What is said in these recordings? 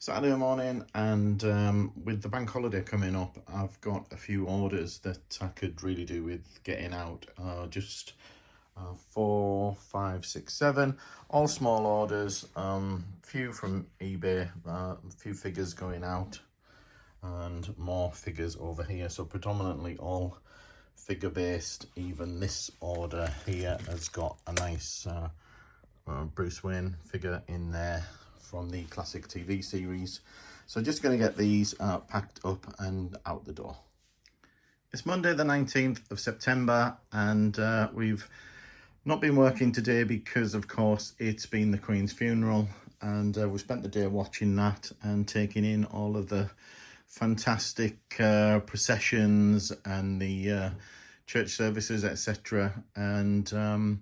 Saturday morning, and with the bank holiday coming up, I've got a few orders that I could really do with getting out. Just 4, 5, 6, 7, all small orders, few from eBay, a few figures going out and more figures over here, so predominantly all figure based. Even this order here has got a nice Bruce Wayne figure in there from the classic TV series. So just going to get these packed up and out the door. It's Monday the 19th of September, and we've not been working today because of course it's been the Queen's funeral, and we spent the day watching that and taking in all of the fantastic processions and the church services, etc. And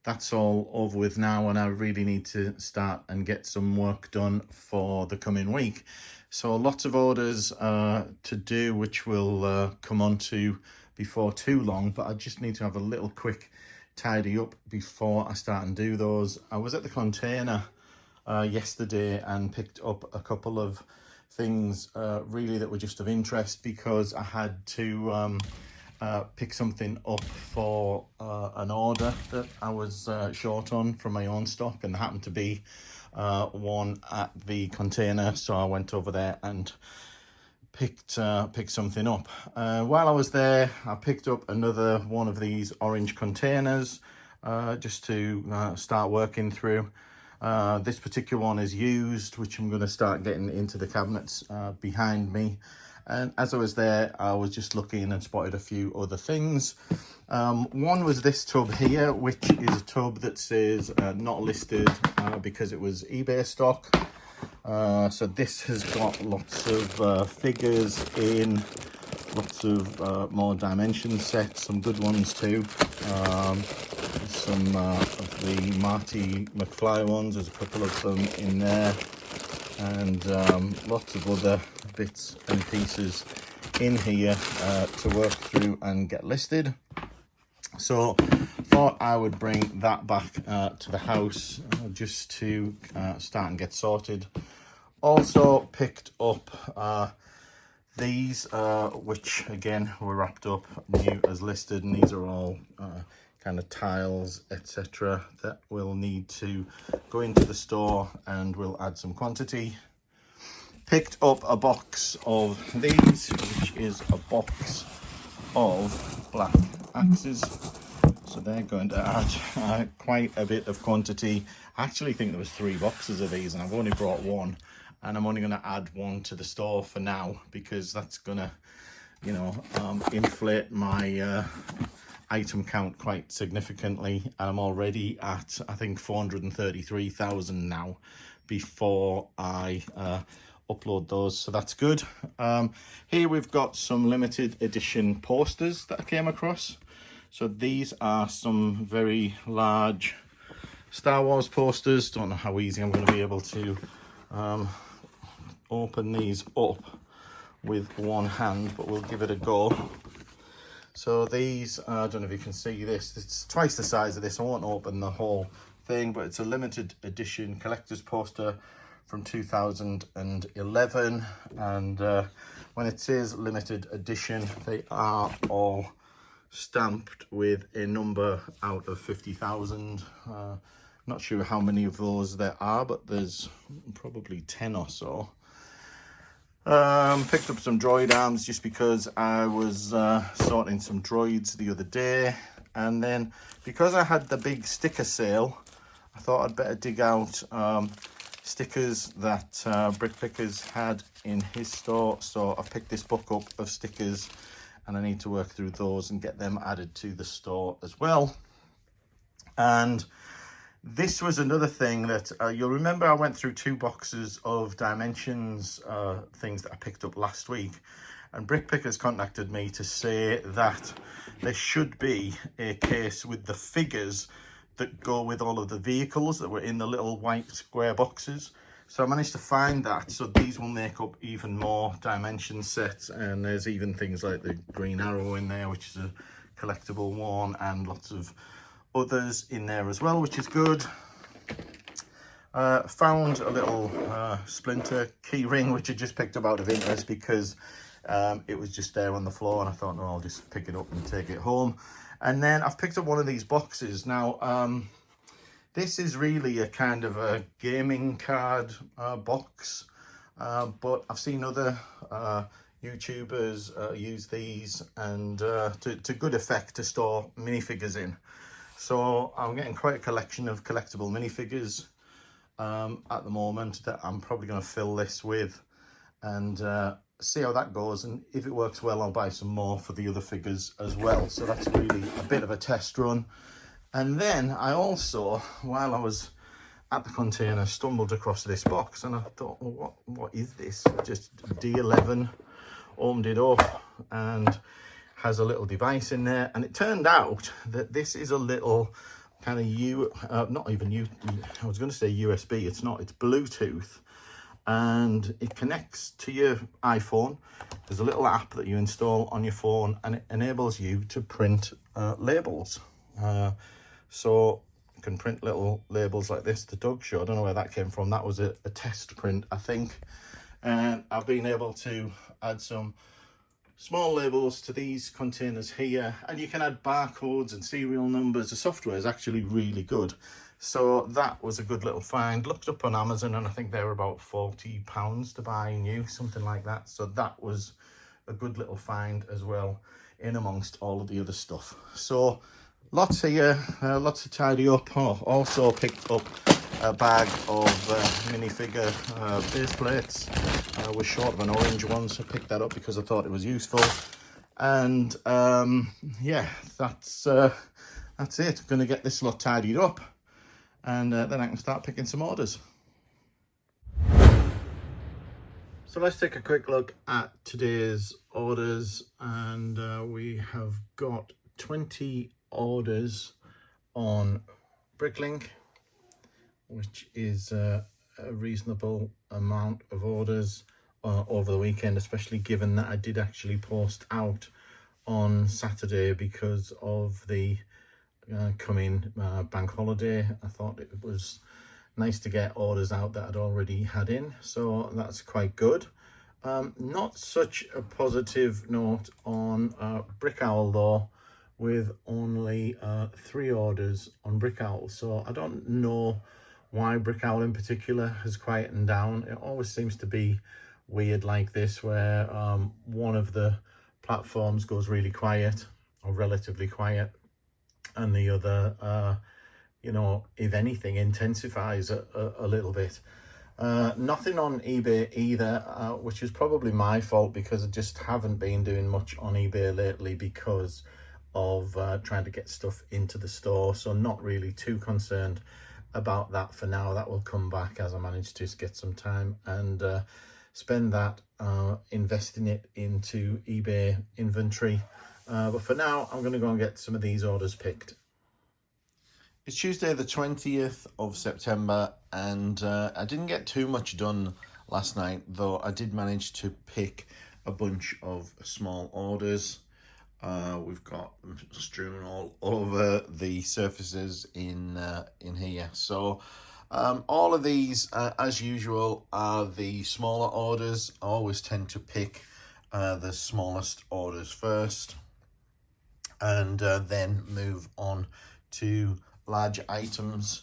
that's all over with now, and I really need to start and get some work done for the coming week. So lots of orders to do, which we'll come on to before too long, but I just need to have a little quick tidy up before I start and do those. I was at the container yesterday and picked up a couple of things really that were just of interest, because I had to pick something up for an order that I was short on from my own stock, and there happened to be one at the container, so I went over there and picked something up. While I was there, I picked up another one of these orange containers just to start working through. This particular one is used, which I'm going to start getting into the cabinets behind me. And as I was there, I was just looking and spotted a few other things. One was this tub here, which is a tub that says not listed because it was eBay stock. So this has got lots of figures in, lots of more dimension sets, some good ones too. Some of the Marty McFly ones, there's a couple of them in there. And lots of other bits and pieces in here to work through and get listed. So thought I would bring that back to the house just to start and get sorted. Also picked up these, which again were wrapped up new as listed, and these are all kind of tiles, etc., that will need to go into the store, and we'll add some quantity. Picked up a box of these, which is a box of black axes, so they're going to add quite a bit of quantity. I actually think there was 3 boxes of these, and I've only brought one, and I'm only going to add one to the store for now, because that's gonna, you know, inflate my item count quite significantly, and I'm already at, I think, 433,000 now before I upload those, so that's good. Here we've got some limited edition posters that I came across. So these are some very large Star Wars posters. Don't know how easy I'm going to be able to open these up with one hand, but we'll give it a go. So these, I don't know if you can see this, it's twice the size of this. I won't open the whole thing, but it's a limited edition collector's poster from 2011. And when it says limited edition, they are all stamped with a number out of 50,000. Not sure how many of those there are, but there's probably 10 or so. Picked up some droid arms just because I was sorting some droids the other day, and then because I had the big sticker sale, I thought I'd better dig out stickers that Bricklink had in his store. So I picked this book up of stickers, and I need to work through those and get them added to the store as well. And this was another thing that you'll remember I went through 2 boxes of dimensions things that I picked up last week, and Bricklink contacted me to say that there should be a case with the figures that go with all of the vehicles that were in the little white square boxes. So I managed to find that, so these will make up even more dimension sets, and there's even things like the Green Arrow in there, which is a collectible one, and lots of others in there as well, which is good. Found a little splinter key ring which I just picked up out of interest because it was just there on the floor, and I thought, no, I'll just pick it up and take it home. And then I've picked up one of these boxes. Now this is really a kind of a gaming card box, but I've seen other YouTubers use these, and to good effect, to store minifigures in. So I'm getting quite a collection of collectible minifigures at the moment that I'm probably going to fill this with, and see how that goes, and if it works well, I'll buy some more for the other figures as well. So that's really a bit of a test run. And then I also, while I was at the container, stumbled across this box, and I thought, well, what is this? Just D11, opened it up, and has a little device in there. And it turned out that this is a little kind of not even I was going to say USB, it's not, it's Bluetooth, and it connects to your iPhone. There's a little app that you install on your phone, and it enables you to print labels. So you can print little labels like this, the dog show. I don't know where that came from. That was a test print, I think. And I've been able to add some small labels to these containers here, and you can add barcodes and serial numbers. The software is actually really good. So that was a good little find. Looked up on Amazon, and I think they were about £40 to buy new, something like that. So that was a good little find as well, in amongst all of the other stuff. So lots here, lots to tidy up. Also picked up a bag of minifigure base plates. I was short of an orange one, so I picked that up because I thought it was useful. And yeah, that's it. Going to get this lot tidied up, and then I can start picking some orders. So let's take a quick look at today's orders, and we have got 20 orders on Bricklink, which is a reasonable amount of orders over the weekend, especially given that I did actually post out on Saturday because of the coming bank holiday. I thought it was nice to get orders out that I'd already had in, so that's quite good. Not such a positive note on Brick Owl though, with only 3 orders on Brick Owl. So I don't know why Brick Owl in particular has quietened down. It always seems to be weird like this, where one of the platforms goes really quiet, or relatively quiet, and the other you know, if anything, intensifies a little bit. Nothing on eBay either, which is probably my fault, because I just haven't been doing much on eBay lately because of trying to get stuff into the store. So not really too concerned about that for now. That will come back as I manage to get some time and spend that investing it into eBay inventory. But for now, I'm going to go and get some of these orders picked. It's Tuesday the 20th of September, and I didn't get too much done last night, though I did manage to pick a bunch of small orders. We've got them strewn all over the surfaces in here. So all of these, as usual, are the smaller orders. I always tend to pick the smallest orders first, and then move on to large items.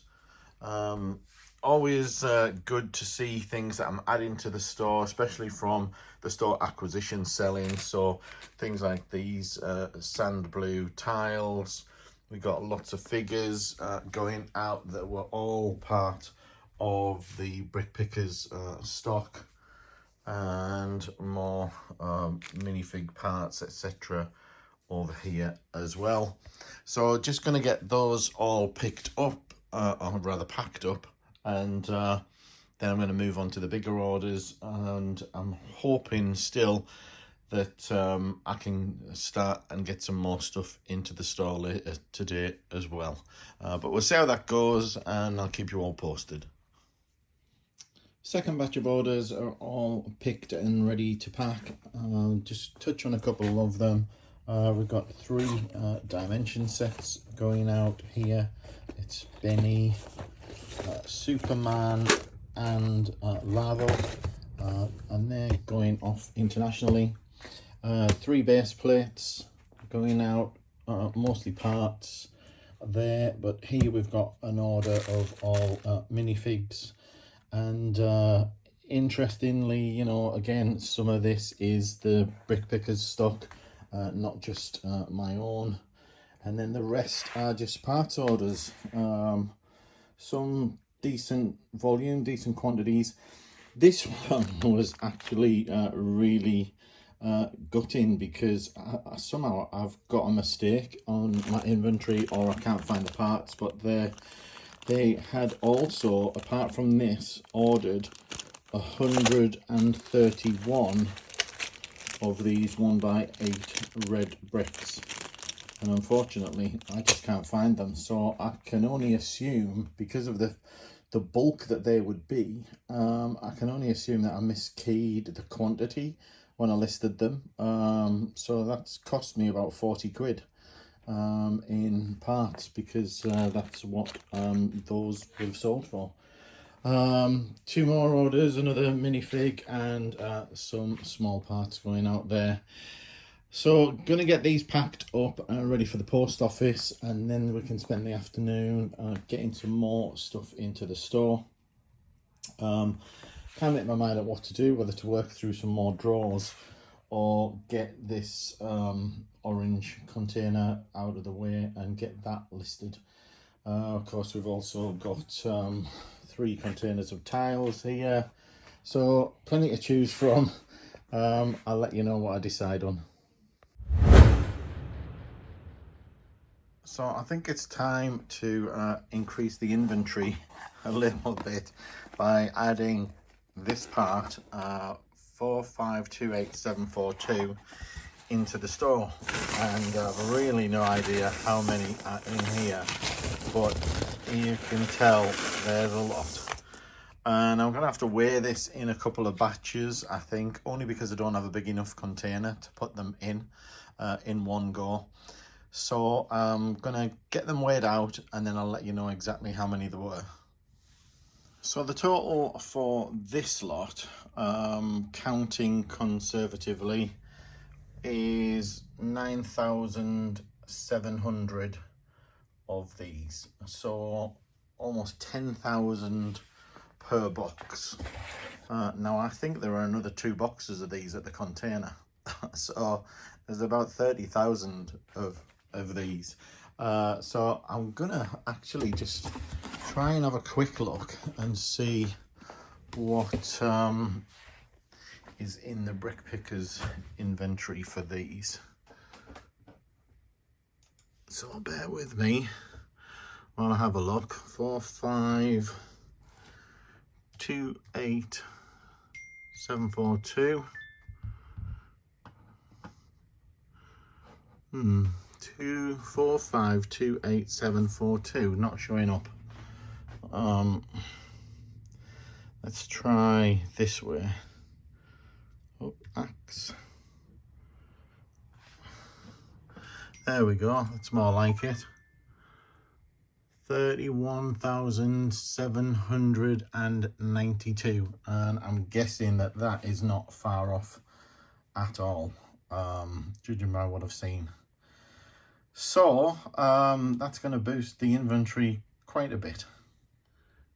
Always good to see things that I'm adding to the store, especially from the store acquisition selling. So things like these sand blue tiles. We got lots of figures going out that were all part of the Brick Pickers stock, and more minifig parts, etc. over here as well. So just going to get those all picked up, or rather packed up, and then I'm going to move on to the bigger orders, and I'm hoping still that I can start and get some more stuff into the store later today as well. But we'll see how that goes, and I'll keep you all posted. Second batch of orders are all picked and ready to pack. Just touch on a couple of them. We've got 3 dimension sets going out here. It's Benny, Superman and Lavo, and they're going off internationally. 3 base plates going out, mostly parts there, but here we've got an order of all minifigs. And interestingly, you know, again, some of this is the Brick Pickers stock, not just my own. And then the rest are just parts orders. Some decent volume, decent quantities. This one was actually really gutting, because somehow I've got a mistake on my inventory, or I can't find the parts. But they had also, apart from this, ordered 131 of these 1x8 red bricks, and unfortunately I just can't find them. So I can only assume, because of the bulk that they would be, I can only assume that I miskeyed the quantity when I listed them. So that's cost me about 40 quid in parts, because that's what those would have sold for. 2 more orders, another minifig, and some small parts going out there. So gonna get these packed up and ready for the post office, and then we can spend the afternoon getting some more stuff into the store. Can't make my mind up what to do, whether to work through some more drawers or get this orange container out of the way and get that listed. Of course, we've also got 3 containers of tiles here, so plenty to choose from. I'll let you know what I decide on. So I think it's time to increase the inventory a little bit by adding this part, 4528742, into the store. And I've really no idea how many are in here, but you can tell there's a lot. And I'm gonna have to weigh this in a couple of batches, I think, only because I don't have a big enough container to put them in one go. So I'm gonna get them weighed out, and then I'll let you know exactly how many there were. So the total for this lot, counting conservatively, is 9,700 of these. So almost 10,000 per box. Now I think there are another 2 boxes of these at the container. So there's about 30,000 of these. So I'm gonna actually just try and have a quick look and see what is in the Brick Pickers inventory for these. So bear with me while I have a look. 4528742. 24528,742 not showing up. Let's try this way. Oh, axe. There we go, that's more like it. 31,792, and I'm guessing that that is not far off at all, judging by what I've seen. So that's going to boost the inventory quite a bit.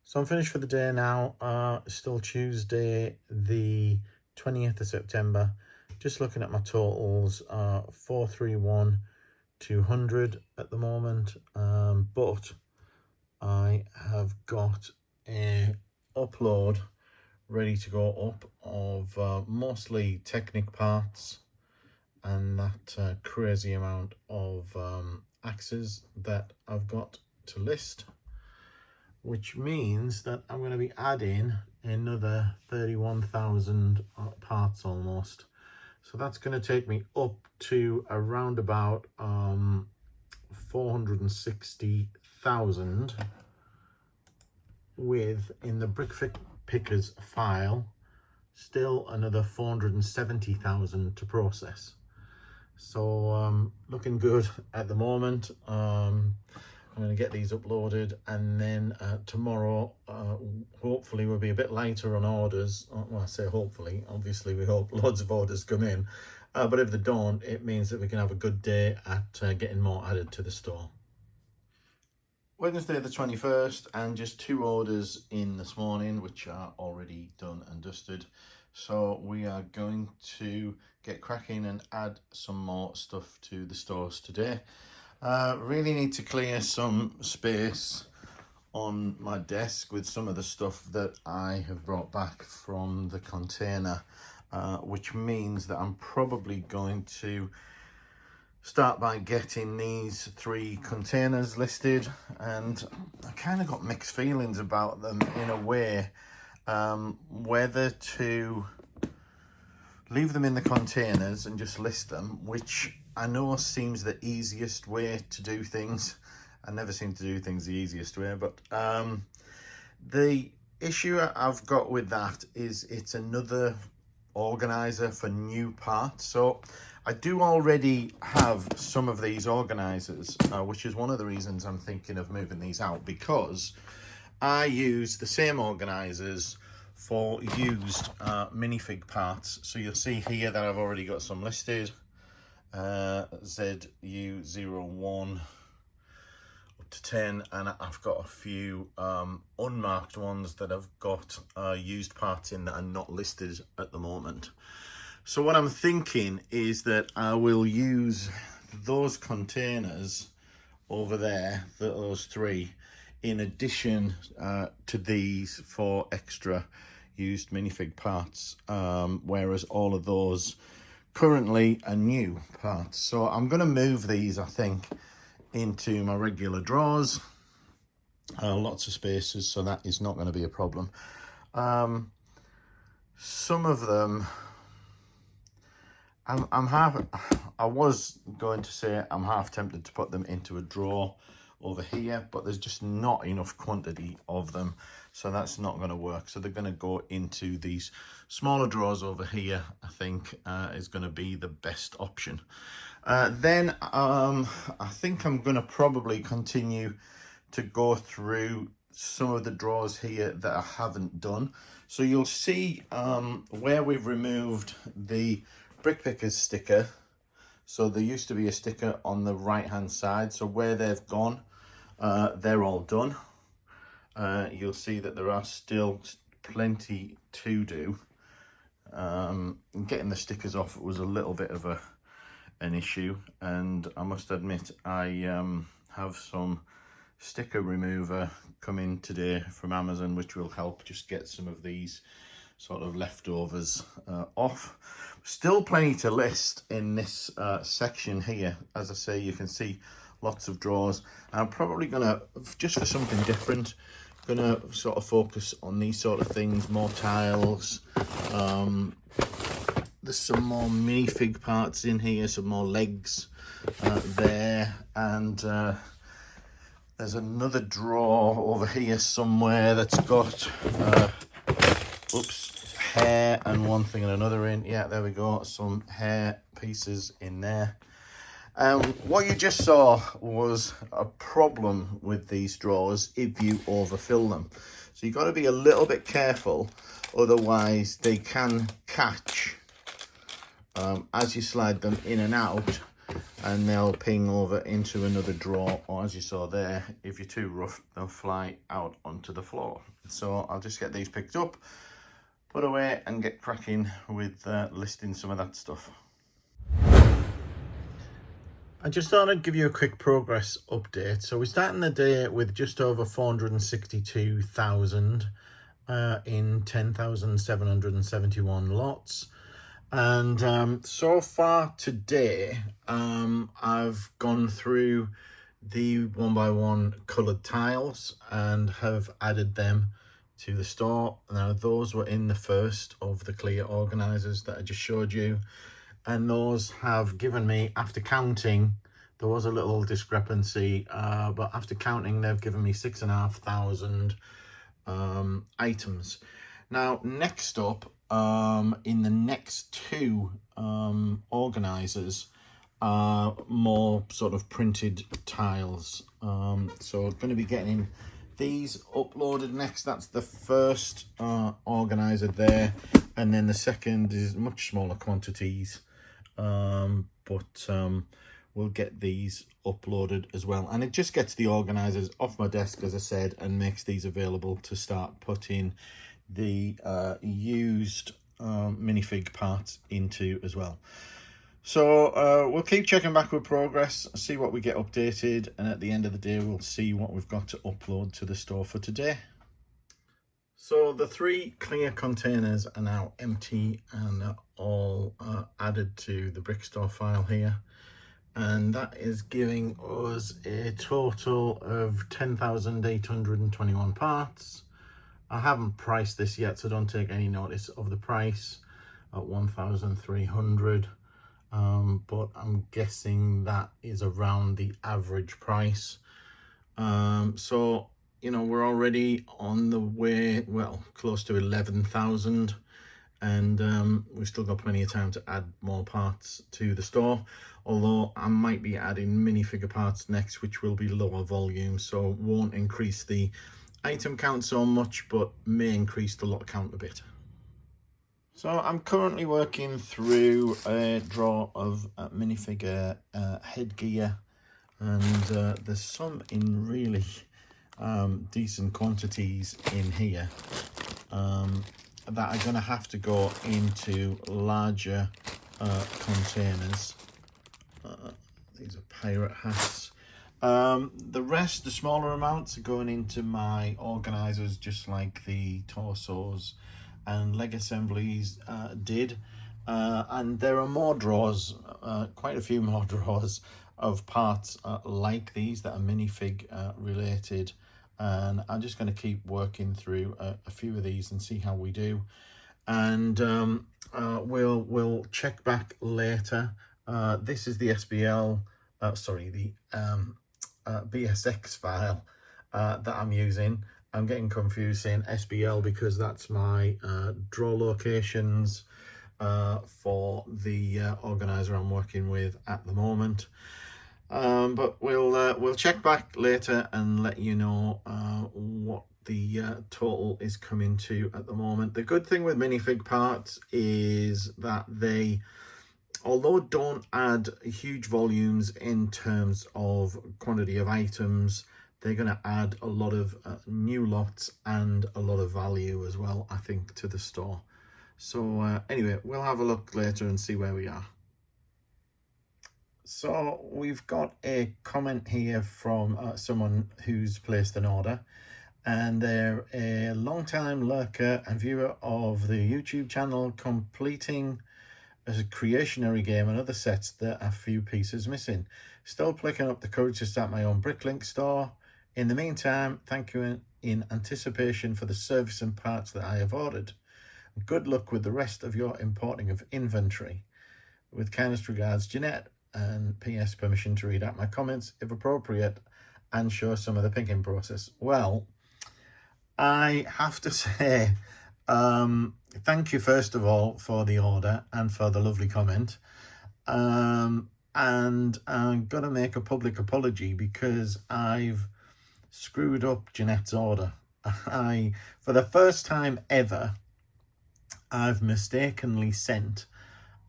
So I'm finished for the day now. Still Tuesday the 20th of September. Just looking at my totals, 431,200 at the moment, but I have got a upload ready to go up of mostly Technic parts, and that crazy amount of axes that I've got to list, which means that I'm going to be adding another 31,000 parts almost. So that's going to take me up to around about 460,000, with, in the Brick Pickers file, still another 470,000 to process. So looking good at the moment. I'm going to get these uploaded, and then tomorrow hopefully we'll be a bit lighter on orders. Well, I say hopefully, obviously we hope loads of orders come in, but if they don't, it means that we can have a good day at getting more added to the store. Wednesday the 21st, and just 2 orders in this morning, which are already done and dusted. So we are going to get cracking and add some more stuff to the stores today. Really need to clear some space on my desk with some of the stuff that I have brought back from the container, which means that I'm probably going to start by getting these 3 containers listed, and I kind of got mixed feelings about them in a way, whether to leave them in the containers and just list them, which I know seems the easiest way to do things. I never seem to do things the easiest way, but the issue I've got with that is it's another organizer for new parts. So I do already have some of these organizers, which is one of the reasons I'm thinking of moving these out, because I use the same organizers for used minifig parts. So you'll see here that I've already got some listed, ZU01 up to 10, and I've got a few unmarked ones that I've got used parts in that are not listed at the moment. So what I'm thinking is that I will use those containers over there, those 3, in addition to these for extra used minifig parts, whereas all of those currently are new parts. So I'm going to move these, I think, into my regular drawers. Lots of spaces, so that is not going to be a problem. Some of them I was going to say I'm half tempted to put them into a drawer over here, but there's just not enough quantity of them, so that's not going to work. So they're going to go into these smaller drawers over here, I think, is going to be the best option. Then I think I'm going to probably continue to go through some of the drawers here that I haven't done. So you'll see where we've removed the Brick Pickers sticker. So there used to be a sticker on the right hand side, so where they've gone, they're all done. You'll see that there are still plenty to do. Getting the stickers off was a little bit of an issue, and I must admit I have some sticker remover coming today from Amazon, which will help just get some of these sort of leftovers off. Still plenty to list in this section here. As I say, you can see lots of drawers. I'm probably gonna, just for something different, gonna sort of focus on these sort of things, more tiles. There's some more minifig parts in here, some more legs there, and there's another drawer over here somewhere that's got hair and one thing and another in. Yeah, there we go, some hair pieces in there. What you just saw was a problem with these drawers if you overfill them. So you've got to be a little bit careful, otherwise they can catch as you slide them in and out, and they'll ping over into another drawer, or as you saw there, if you're too rough, they'll fly out onto the floor. So I'll just get these picked up, put away, and get cracking with listing some of that stuff. I just thought I'd give you a quick progress update. So we're starting the day with just over 462,000 in 10,771 lots. And so far today, I've gone through the 1x1 coloured tiles and have added them to the store. Now those were in the first of the clear organisers that I just showed you, and those have given me, after counting, there was a little discrepancy, but after counting they've given me 6,500 items. Now next up, in the next 2 organisers, more sort of printed tiles. So I'm going to be getting these uploaded next. That's the first organizer there, and then the second is much smaller quantities, but we'll get these uploaded as well, and it just gets the organizers off my desk, as I said, and makes these available to start putting the used minifig parts into as well. So we'll keep checking back with progress, see what we get updated, and at the end of the day we'll see what we've got to upload to the store for today. So the 3 clear containers are now empty and are all added to the Brickstore file here, and that is giving us a total of 10,821 parts. I haven't priced this yet, so don't take any notice of the price at 1,300. But I'm guessing that is around the average price. So, you know, we're already on the way, well, close to 11,000, and we've still got plenty of time to add more parts to the store, although I might be adding minifigure parts next, which will be lower volume, so won't increase the item count so much, but may increase the lot count a bit. So I'm currently working through a drawer of minifigure headgear, and there's some in really decent quantities in here that are going to have to go into larger containers. These are pirate hats. The rest, the smaller amounts, are going into my organizers, just like the torsos and leg assemblies did, and there are more drawers, quite a few more drawers of parts like these that are minifig related, and I'm just going to keep working through a few of these and see how we do, and we'll check back later. This is the SBL, sorry, the BSX file that I'm using. I'm getting confused saying SBL because that's my draw locations for the organizer I'm working with at the moment. But we'll check back later and let you know what the total is coming to at the moment. The good thing with minifig parts is that they, although don't add huge volumes in terms of quantity of items, they're going to add a lot of new lots and a lot of value as well, I think, to the store. So anyway, we'll have a look later and see where we are. So we've got a comment here from someone who's placed an order, and they're a long-time lurker and viewer of the YouTube channel, completing as a creationary game and other sets that are few pieces missing. Still picking up the courage to start my own Bricklink store. In the meantime, thank you in anticipation for the service and parts that I have ordered. Good luck with the rest of your importing of inventory. With kindest regards, Jeanette, and PS, permission to read out my comments if appropriate and show some of the picking process. Well, I have to say, thank you first of all for the order and for the lovely comment. And I'm going to make a public apology because I've screwed up Jeanette's order. For the first time ever, I've mistakenly sent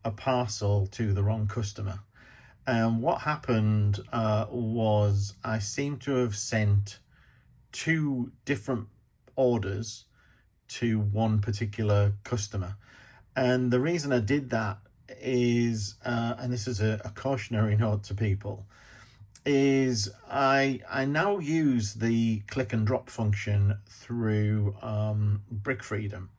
a parcel to the wrong customer. And what happened was I seem to have sent 2 different orders to one particular customer. And the reason I did that is, and this is a cautionary note to people, is I now use the click and drop function through Brick Freedom.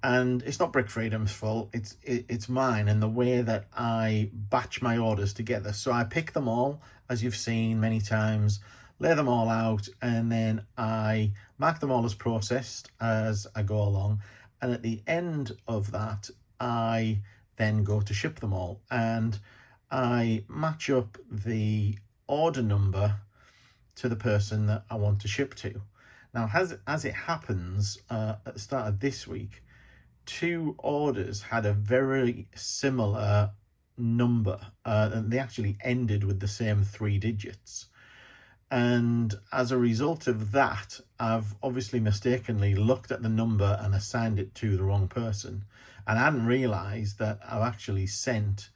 And it's not Brick Freedom's fault, it's mine and the way that I batch my orders together. So I pick them all, as you've seen many times, lay them all out, and then I mark them all as processed as I go along. And at the end of that, I then go to ship them all. And I match up the order number to the person that I want to ship to. Now, as it happens, at the start of this week, 2 orders had a very similar number, and they actually ended with the same 3 digits. And as a result of that, I've obviously mistakenly looked at the number and assigned it to the wrong person. And I hadn't realised that I've actually sent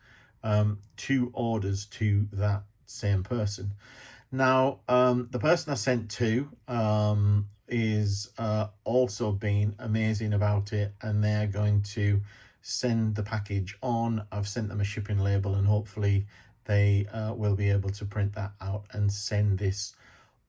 2 orders to that same person. Now, the person I sent to is also been amazing about it, and they're going to send the package on. I've sent them a shipping label, and hopefully they will be able to print that out and send this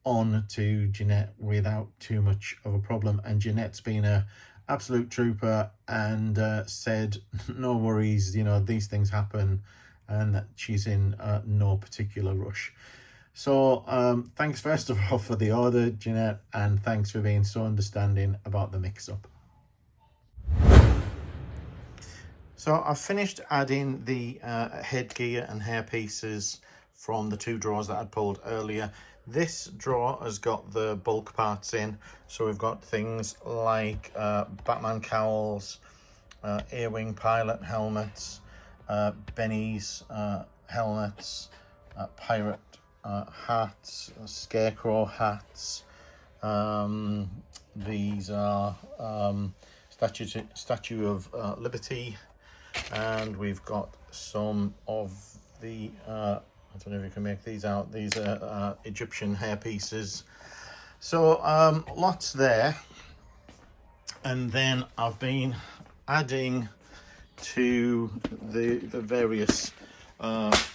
on to Jeanette without too much of a problem. And Jeanette's been a absolute trooper and said no worries, you know, these things happen, and that she's in no particular rush. So thanks first of all for the order, Jeanette, and thanks for being so understanding about the mix-up. So I've finished adding the headgear and hair pieces from the 2 drawers that I'd pulled earlier. This drawer has got the bulk parts in, so we've got things like Batman cowls, A-Wing pilot helmets, Benny's helmets, pirate hats, scarecrow hats. These are Statue of Liberty, and we've got some of the I don't know if you can make these out. These are Egyptian hair pieces. So lots there. And then I've been adding to the various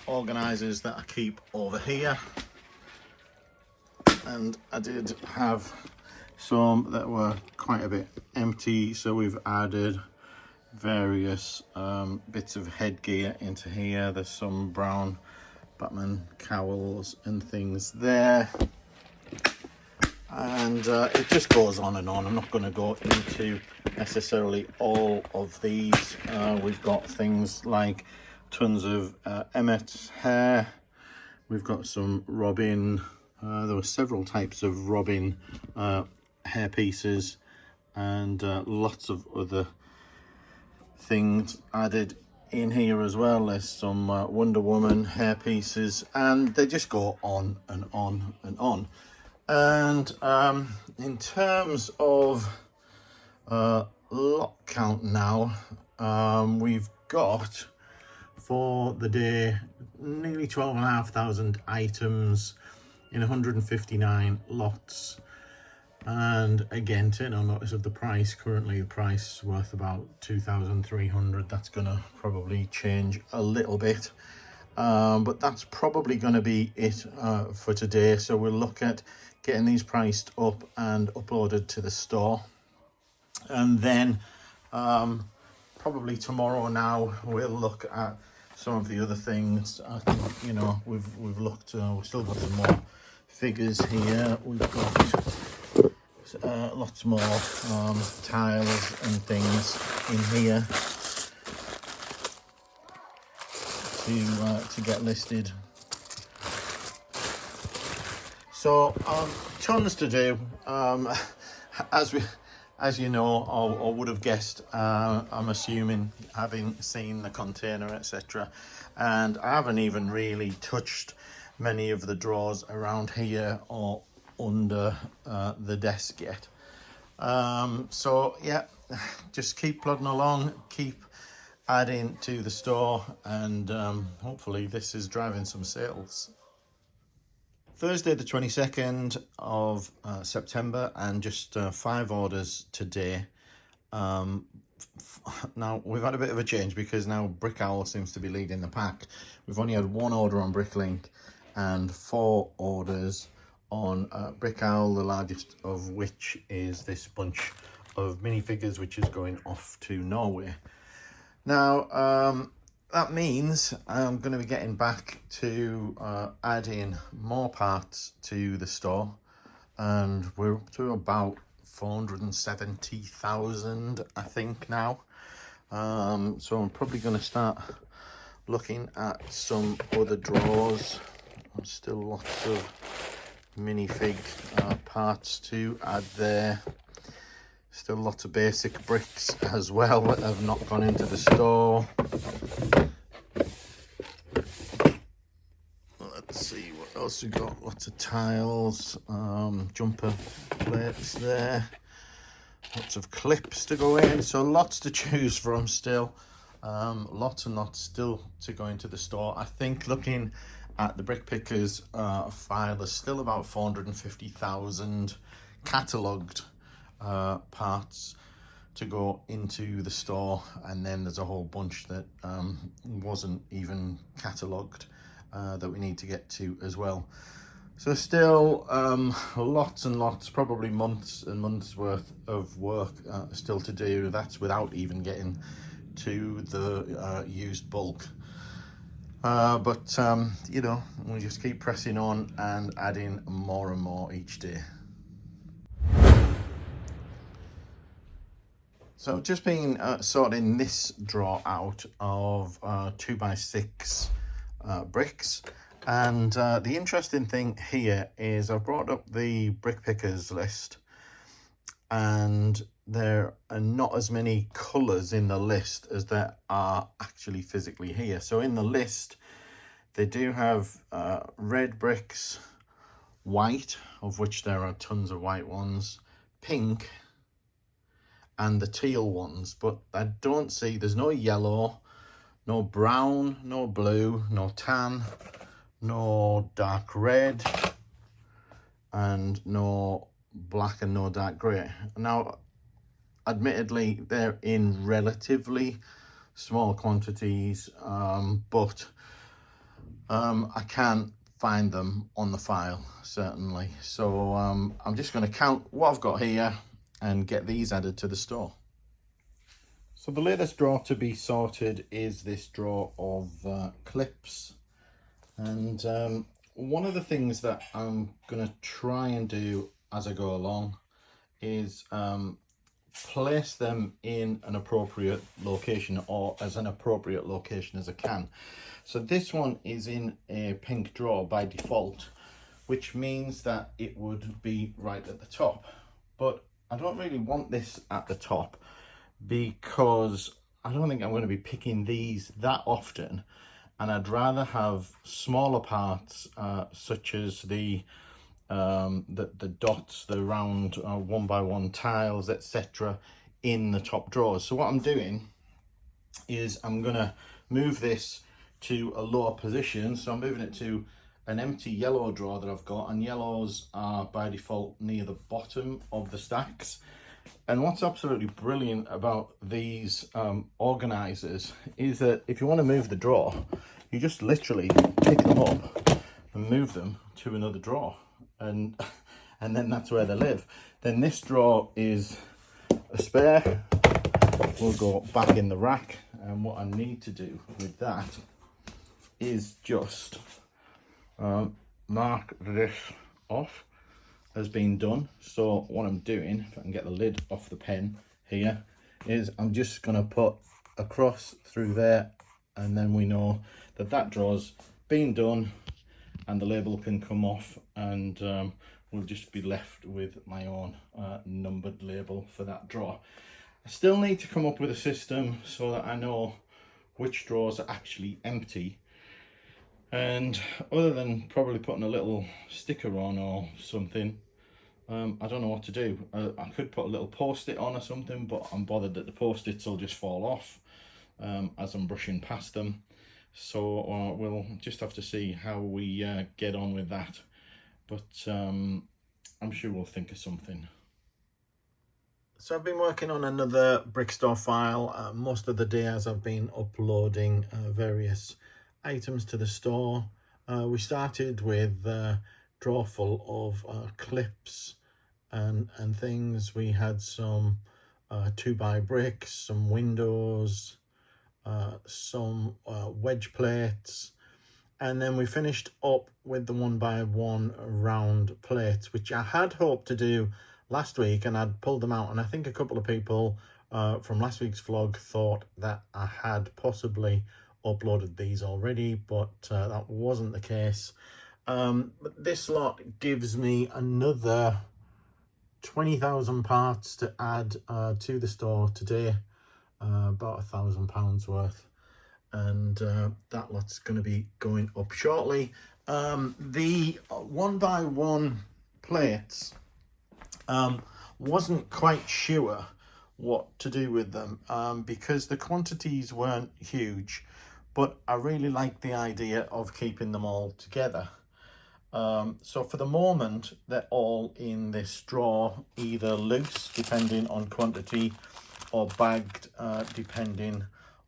organisers that I keep over here. And I did have some that were quite a bit empty, so we've added various bits of headgear into here. There's some brown Batman cowls and things there, and it just goes on and on. I'm not going to go into necessarily all of these. We've got things like tons of Emmett's hair. We've got some Robin. There were several types of Robin hair pieces, and lots of other things added in here as well. There's some Wonder Woman hair pieces, and they just go on and on and on. And in terms of lot count now, we've got for the day nearly 12,500 items in 159 lots. And again, take no notice of the price. Currently the price is worth about 2,300. That's gonna probably change a little bit, but that's probably gonna be it for today. So we'll look at getting these priced up and uploaded to the store, and then probably tomorrow now we'll look at some of the other things. I think, you know, we've looked, we've still got some more figures here. We've got lots more tiles and things in here to get listed. So tons to do. As you know, or would have guessed, I'm assuming, having seen the container, etc. And I haven't even really touched many of the drawers around here or under the desk yet. So yeah, just keep plodding along, keep adding to the store, and hopefully this is driving some sales. Thursday the 22nd of September, and just 5 orders today. Now we've had a bit of a change because now Brick Owl seems to be leading the pack. We've only had 1 order on Bricklink and 4 orders on Brick Owl, the largest of which is this bunch of minifigures, which is going off to Norway. Now that means I'm going to be getting back to adding more parts to the store, and we're up to about 470,000 I think now. So I'm probably going to start looking at some other drawers. There's still lots of minifig parts to add there. Still lots of basic bricks as well that have not gone into the store. else we got? Lots of tiles, jumper plates there, lots of clips to go in, so lots to choose from still. Lots and lots still to go into the store. I think looking at the Brickpickers file, there's still about 450,000 catalogued parts to go into the store, and then there's a whole bunch that wasn't even catalogued that we need to get to as well. So still lots and lots, probably months and months worth of work still to do. That's without even getting to the used bulk. But you know, we just keep pressing on and adding more and more each day. So just been sorting this drawer out of 2x6 bricks, and the interesting thing here is I've brought up the Brickpickers list, and there are not as many colours in the list as there are actually physically here. So in the list they do have red bricks, white, of which there are tons of white ones, pink, and the teal ones, but I don't see, there's no yellow, no brown, no blue, no tan, no dark red, and no black, and no dark grey. Now admittedly they're in relatively small quantities, but I can't find them on the file, certainly. So I'm just going to count what I've got here and get these added to the store. So the latest drawer to be sorted is this drawer of clips, and one of the things that I'm going to try and do as I go along is place them in an appropriate location, or as an appropriate location as I can. So this one is in a pink drawer by default, which means that it would be right at the top, but I don't really want this at the top because I don't think I'm going to be picking these that often, and I'd rather have smaller parts such as the dots, the round 1x1 tiles, etc., in the top drawers. So what I'm doing is I'm going to move this to a lower position. So I'm moving it to an empty yellow drawer that I've got, and yellows are by default near the bottom of the stacks. And what's absolutely brilliant about these organizers is that if you want to move the drawer, you just literally pick them up and move them to another drawer, and then that's where they live. Then this drawer is a spare, will go back in the rack, and what I need to do with that is just mark this off as being done. So what I'm doing, if I can get the lid off the pen here, is I'm just going to put a cross through there, and then we know that that drawer's been done, and the label can come off, and we'll just be left with my own numbered label for that drawer. I still need to come up with a system so that I know which drawers are actually empty, and other than probably putting a little sticker on or something, I don't know what to do. I could put a little post-it on or something, but I'm bothered that the post-its will just fall off as I'm brushing past them. So we'll just have to see how we get on with that, but I'm sure we'll think of something. So I've been working on another Brickstore file most of the day as I've been uploading various items to the store. We started with a drawer full of clips and things. We had some 2x bricks, some windows, some wedge plates, and then we finished up with the 1x1 round plates, which I had hoped to do last week, and I'd pulled them out, and I think a couple of people from last week's vlog thought that I had possibly uploaded these already, but that wasn't the case. But this lot gives me another 20,000 parts to add to the store today, about £1,000 worth, and that lot's going to be going up shortly. The 1x1 plates, wasn't quite sure what to do with them because the quantities weren't huge, but I really like the idea of keeping them all together. So for the moment, they're all in this drawer, either loose depending on quantity or bagged depending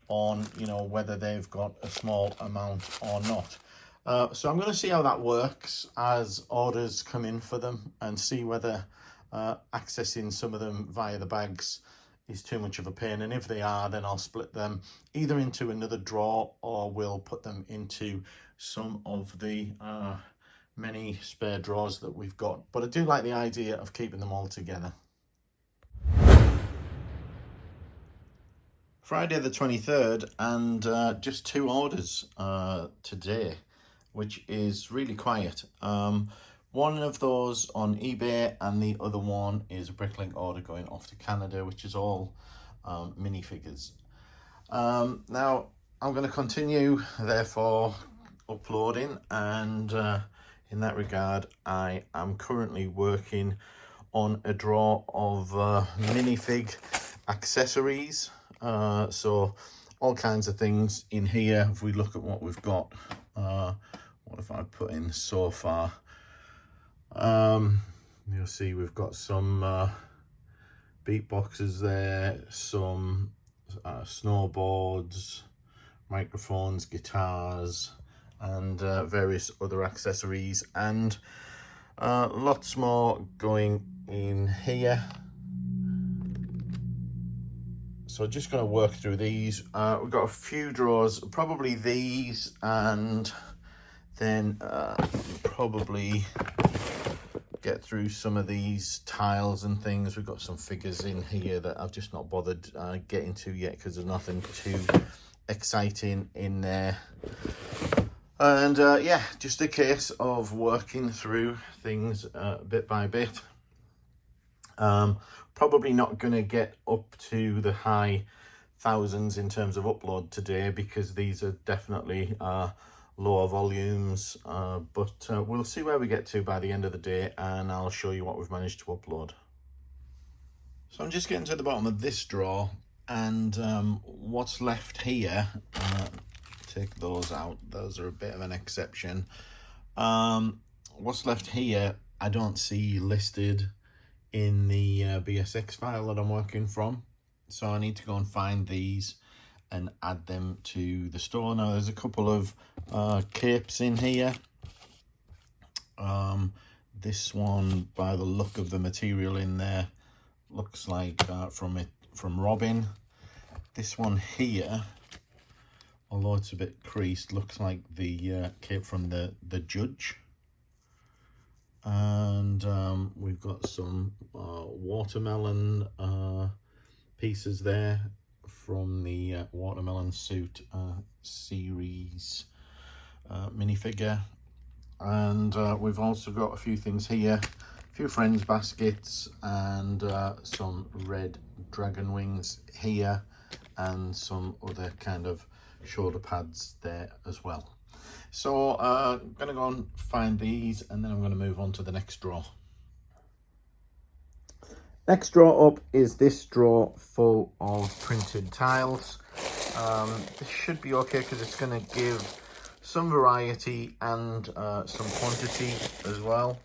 on, you know, whether they've got a small amount or not. So I'm going to see how that works as orders come in for them, and see whether accessing some of them via the bags is too much of a pain, and if they are, then I'll split them either into another drawer, or we'll put them into some of the many spare drawers that we've got. But I do like the idea of keeping them all together. Friday the 23rd, and just 2 orders today, which is really quiet. One of those on eBay, and the other one is a Bricklink order going off to Canada, which is all minifigures. Now I'm going to continue therefore uploading, and in that regard I am currently working on a drawer of minifig accessories. So all kinds of things in here. If we look at what we've got, what have I put in so far? You'll see we've got some beatboxes there, some snowboards, microphones, guitars, and various other accessories, and lots more going in here. So just going to work through these. We've got a few drawers, probably these, and then probably get through some of these tiles and things. We've got some figures in here that I've just not bothered getting to yet because there's nothing too exciting in there. And yeah, just a case of working through things bit by bit. Probably not going to get up to the high thousands in terms of upload today, because these are definitely lower volumes, but we'll see where we get to by the end of the day, and I'll show you what we've managed to upload. So I'm just getting to the bottom of this drawer, and what's left here, take those out, those are a bit of an exception. What's left here I don't see listed in the BSX file that I'm working from, so I need to go and find these and add them to the store. Now there's a couple of capes in here. This one, by the look of the material in there, looks like from Robin. This one here, although it's a bit creased, looks like the cape from the Judge. And we've got some watermelon pieces there from the watermelon suit series minifigure. And we've also got a few things here, a few friends baskets, and some red dragon wings here, and some other kind of shoulder pads there as well. So I'm going to go and find these, and then I'm going to move on to the next drawer. Next drawer up is this drawer full of printed tiles. This should be okay because it's going to give some variety and some quantity as well.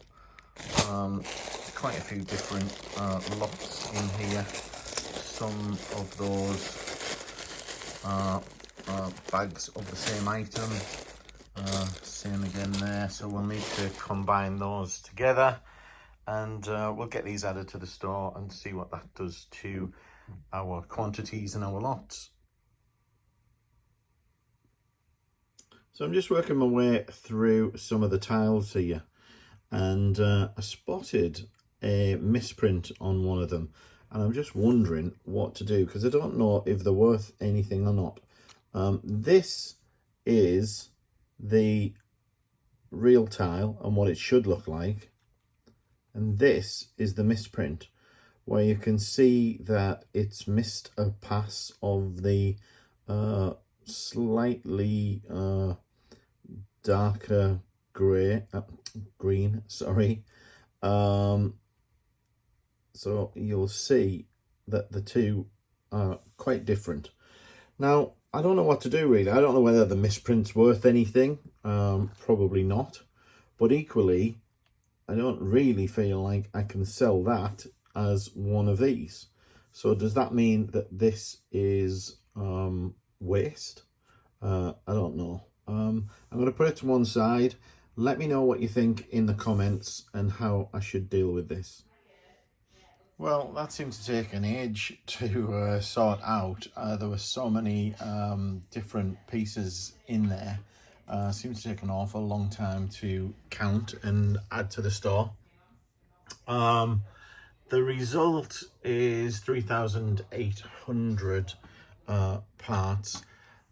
Quite a few different lots in here. Some of those bags of the same item. Same again there, so we'll need to combine those together, and we'll get these added to the store and see what that does to our quantities and our lots. So I'm just working my way through some of the tiles here, and I spotted a misprint on one of them, and I'm just wondering what to do because I don't know if they're worth anything or not. This is the real tile and what it should look like, and this is the misprint, where you can see that it's missed a pass of the slightly darker green, sorry. So you'll see that the two are quite different. Now, I don't know what to do really. I don't know whether the misprint's worth anything. Probably not. But equally, I don't really feel like I can sell that as one of these. So does that mean that this is waste? I don't know. I'm going to put it to one side. Let me know what you think in the comments and how I should deal with this. Well, that seemed to take an age to sort out. There were so many different pieces in there. Seems to take an awful long time to count and add to the store. The result is 3,800 parts.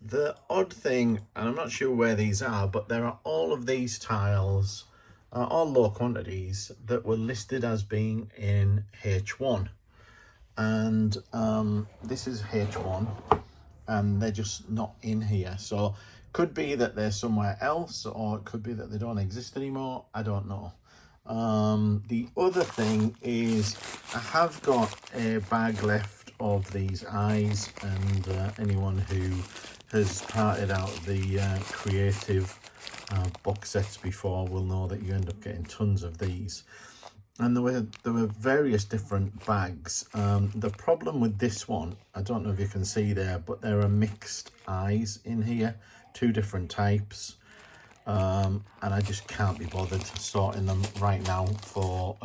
The odd thing, and I'm not sure where these are, but there are all of these tiles, all low quantities, that were listed as being in H1. And this is H1, and they're just not in here. So could be that they're somewhere else, or it could be that they don't exist anymore. I don't know. The other thing is I have got a bag left of these eyes, and anyone who has parted out the creative box sets before will know that you end up getting tons of these. And there were various different bags. The problem with this one, I don't know if you can see there, but there are mixed eyes in here, two different types. And I just can't be bothered sorting them right now for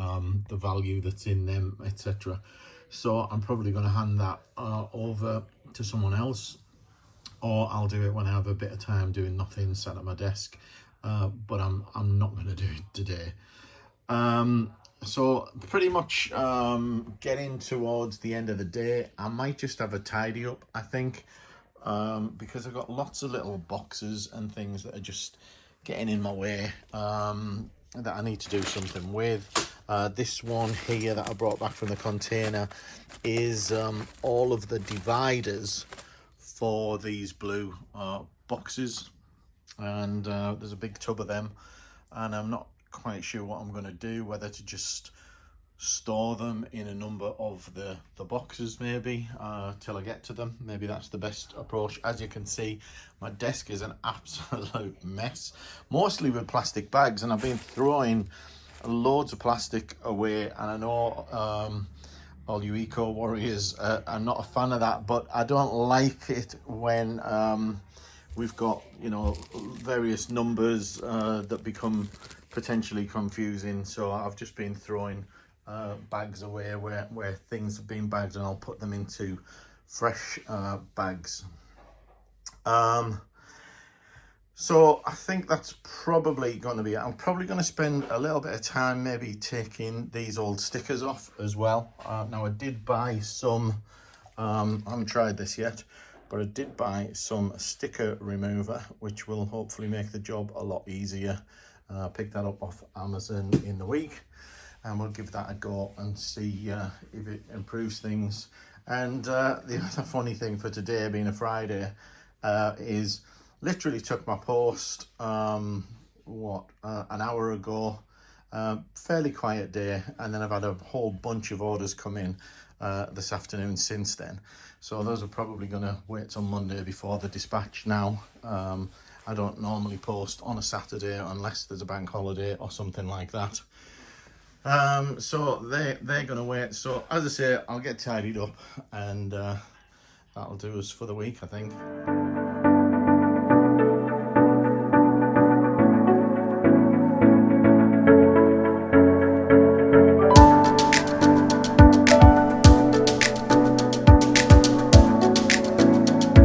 the value that's in them, etc. So I'm probably going to hand that over to someone else, or I'll do it when I have a bit of time doing nothing, sat at my desk. But I'm not going to do it today. So pretty much getting towards the end of the day. I might just have a tidy up, I think, because I've got lots of little boxes and things that are just getting in my way, that I need to do something with. This one here that I brought back from the container is all of the dividers for these blue boxes, and there's a big tub of them, and I'm not quite sure what I'm going to do, whether to just store them in a number of the boxes maybe till I get to them. Maybe that's the best approach. As you can see, my desk is an absolute mess, mostly with plastic bags, and I've been throwing loads of plastic away, and I know all you eco warriors are not a fan of that, but I don't like it when we've got, you know, various numbers that become potentially confusing. So I've just been throwing bags away where things have been bagged, and I'll put them into fresh bags. So I think that's probably going to be it. I'm probably going to spend a little bit of time maybe taking these old stickers off as well. Now I did buy some, I haven't tried this yet, but I did buy some sticker remover, which will hopefully make the job a lot easier. Picked that up off Amazon in the week, and we'll give that a go and see if it improves things. And the other funny thing for today, being a Friday, is literally took my post an hour ago. Fairly quiet day, and then I've had a whole bunch of orders come in this afternoon since then. So those are probably going to wait till Monday before the dispatch now. I don't normally post on a Saturday unless there's a bank holiday or something like that. So they're going to wait. So as I say, I'll get tidied up, and that'll do us for the week, I think.